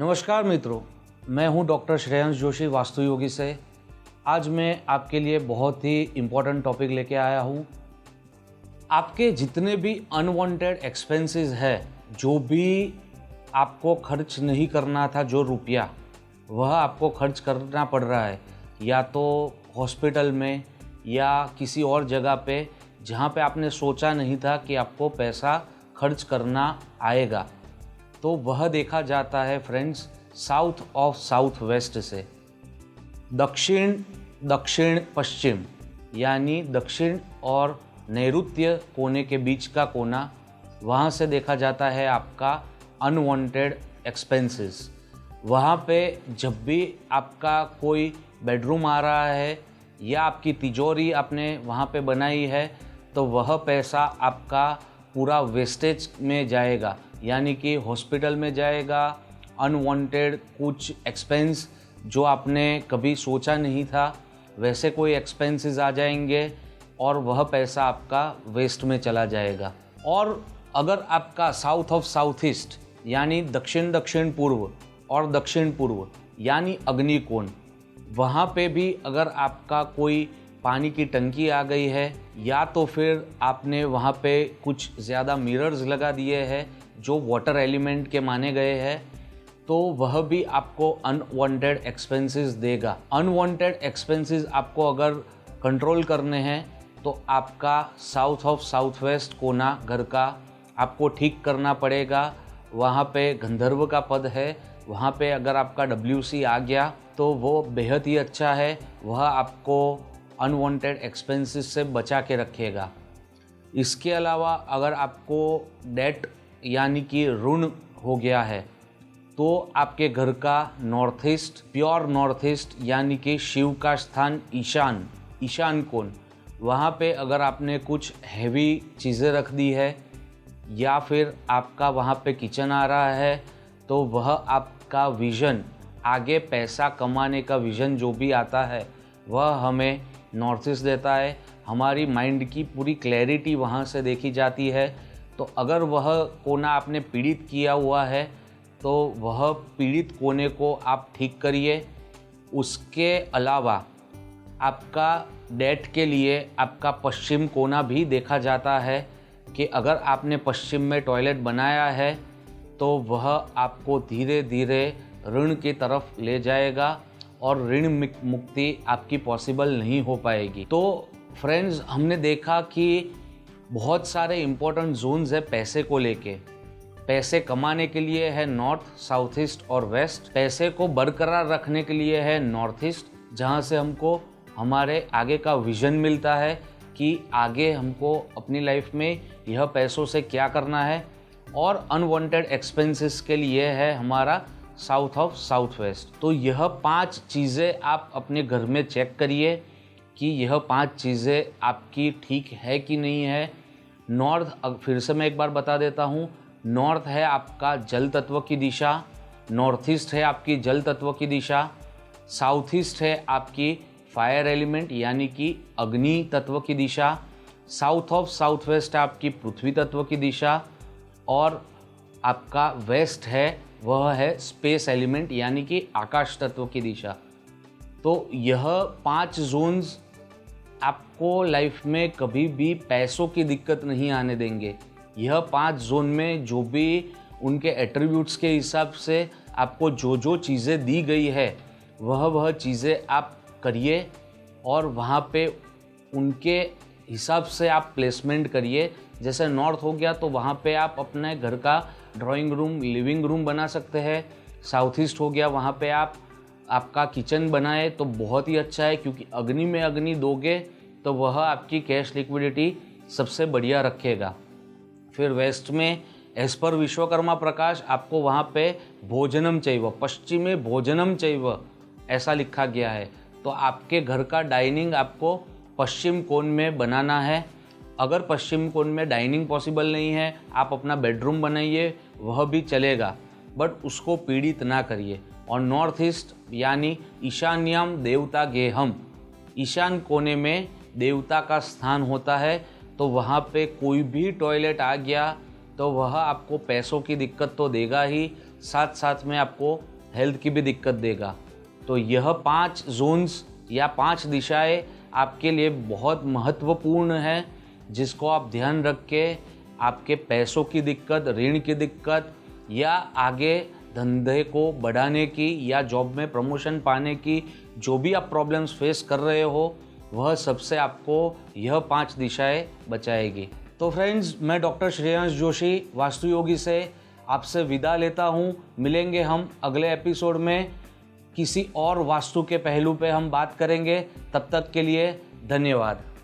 नमस्कार मित्रों, मैं हूं डॉक्टर श्रेयांश जोशी वास्तु योगी से। आज मैं आपके लिए बहुत ही इम्पोर्टेंट टॉपिक लेके आया हूं। आपके जितने भी अनवांटेड एक्सपेंसेस है, जो भी आपको खर्च नहीं करना था, जो रुपया वह आपको खर्च करना पड़ रहा है, या तो हॉस्पिटल में या किसी और जगह पे जहाँ पे आपने सोचा नहीं था कि आपको पैसा खर्च करना आएगा, तो वह देखा जाता है friends south of south west से। दक्षिण दक्षिण पश्चिम यानी दक्षिण और नैऋत्य कोने के बीच का कोना, वहाँ से देखा जाता है आपका अनवांटेड एक्सपेंसेस। वहाँ पे जब भी आपका कोई बेडरूम आ रहा है या आपकी तिजोरी आपने वहाँ पे बनाई है, तो वह पैसा आपका पूरा वेस्टेज में जाएगा, यानी कि हॉस्पिटल में जाएगा। अनवांटेड कुछ एक्सपेंस जो आपने कभी सोचा नहीं था, वैसे कोई एक्सपेंसेस आ जाएंगे और वह पैसा आपका वेस्ट में चला जाएगा। और अगर आपका साउथ ऑफ साउथ ईस्ट यानी दक्षिण दक्षिण पूर्व और दक्षिण पूर्व यानी अग्निकोण, वहाँ पे भी अगर आपका कोई पानी की टंकी आ गई है, या तो फिर आपने वहाँ पे कुछ ज़्यादा मिरर्स लगा दिए हैं जो वाटर एलिमेंट के माने गए हैं, तो वह भी आपको अनवांटेड एक्सपेंसेस देगा। अनवांटेड एक्सपेंसेस आपको अगर कंट्रोल करने हैं, तो आपका साउथ ऑफ साउथ वेस्ट कोना घर का आपको ठीक करना पड़ेगा। वहाँ पे गंधर्व का पद है, वहाँ पे अगर आपका WC आ गया तो वो बेहद ही अच्छा है, वह आपको अनवांटेड एक्सपेंसेस से बचा के रखेगा। इसके अलावा अगर आपको डेट यानी कि ऋण हो गया है, तो आपके घर का north east, pure north east यानी कि शिव का स्थान ईशान कोण, वहाँ पे अगर आपने कुछ हैवी चीज़ें रख दी है या फिर आपका वहाँ पे किचन आ रहा है, तो वह आपका विज़न, आगे पैसा कमाने का विज़न जो भी आता है, वह हमें नॉर्थ ईस्ट देता है। हमारी माइंड की पूरी क्लैरिटी वहाँ से देखी जाती है। तो अगर वह कोना आपने पीड़ित किया हुआ है, तो वह पीड़ित कोने को आप ठीक करिए। उसके अलावा आपका डेट के लिए आपका पश्चिम कोना भी देखा जाता है कि अगर आपने पश्चिम में टॉयलेट बनाया है, तो वह आपको धीरे धीरे ऋण की तरफ ले जाएगा और ऋण मुक्ति आपकी पॉसिबल नहीं हो पाएगी। तो फ्रेंड्स, हमने देखा कि बहुत सारे इम्पोर्टेंट जोन्स है पैसे को लेके। पैसे कमाने के लिए है नॉर्थ, साउथ ईस्ट और वेस्ट। पैसे को बरकरार रखने के लिए है नॉर्थ ईस्ट, जहाँ से हमको हमारे आगे का विजन मिलता है कि आगे हमको अपनी लाइफ में यह पैसों से क्या करना है। और अनवांटेड एक्सपेंसेस के लिए है हमारा साउथ ऑफ साउथ वेस्ट। तो यह 5 चीज़ें आप अपने घर में चेक करिए कि यह 5 चीज़ें आपकी ठीक है कि नहीं है। नॉर्थ, फिर से मैं एक बार बता देता हूँ, नॉर्थ है आपका जल तत्व की दिशा, नॉर्थ ईस्ट है आपकी जल तत्व की दिशा, साउथ ईस्ट है आपकी फायर एलिमेंट यानी कि अग्नि तत्व की दिशा, साउथ ऑफ साउथ वेस्ट है आपकी पृथ्वी तत्व की दिशा, और आपका वेस्ट है वह है स्पेस एलिमेंट यानी कि आकाश तत्व की दिशा। तो यह 5 जोन्स आपको लाइफ में कभी भी पैसों की दिक्कत नहीं आने देंगे। यह 5 जोन में जो भी उनके एट्रीब्यूट्स के हिसाब से आपको जो जो चीज़ें दी गई है, वह चीज़ें आप करिए और वहाँ पे उनके हिसाब से आप प्लेसमेंट करिए। जैसे नॉर्थ हो गया, तो वहाँ पे आप अपने घर का ड्राइंग रूम, लिविंग रूम बना सकते हैं। साउथ ईस्ट हो गया, वहाँ पे आप आपका किचन बनाए तो बहुत ही अच्छा है, क्योंकि अग्नि में अग्नि दोगे तो वह आपकी कैश लिक्विडिटी सबसे बढ़िया रखेगा। फिर वेस्ट में एज पर विश्वकर्मा प्रकाश आपको वहाँ पे भोजनम चैव, पश्चिमे भोजनम चैव ऐसा लिखा गया है। तो आपके घर का डाइनिंग आपको पश्चिम कोण में बनाना है। अगर पश्चिम कोण में डाइनिंग पॉसिबल नहीं है, आप अपना बेडरूम बनाइए, वह भी चलेगा, बट उसको पीड़ित ना करिए। और नॉर्थ ईस्ट यानी ईशान्यम देवता गेहम, ईशान कोने में देवता का स्थान होता है। तो वहाँ पे कोई भी टॉयलेट आ गया तो वह आपको पैसों की दिक्कत तो देगा ही, साथ साथ में आपको हेल्थ की भी दिक्कत देगा। तो यह 5 जोन्स या 5 दिशाएं आपके लिए बहुत महत्वपूर्ण है, जिसको आप ध्यान रख के आपके पैसों की दिक्कत, ऋण की दिक्कत या आगे धंधे को बढ़ाने की या जॉब में प्रमोशन पाने की जो भी आप प्रॉब्लम्स फेस कर रहे हो, वह सबसे आपको यह 5 दिशाएं बचाएगी। तो फ्रेंड्स, मैं डॉक्टर श्रेयांश जोशी वास्तु योगी से आपसे विदा लेता हूँ। मिलेंगे हम अगले एपिसोड में, किसी और वास्तु के पहलू पे हम बात करेंगे। तब तक के लिए धन्यवाद।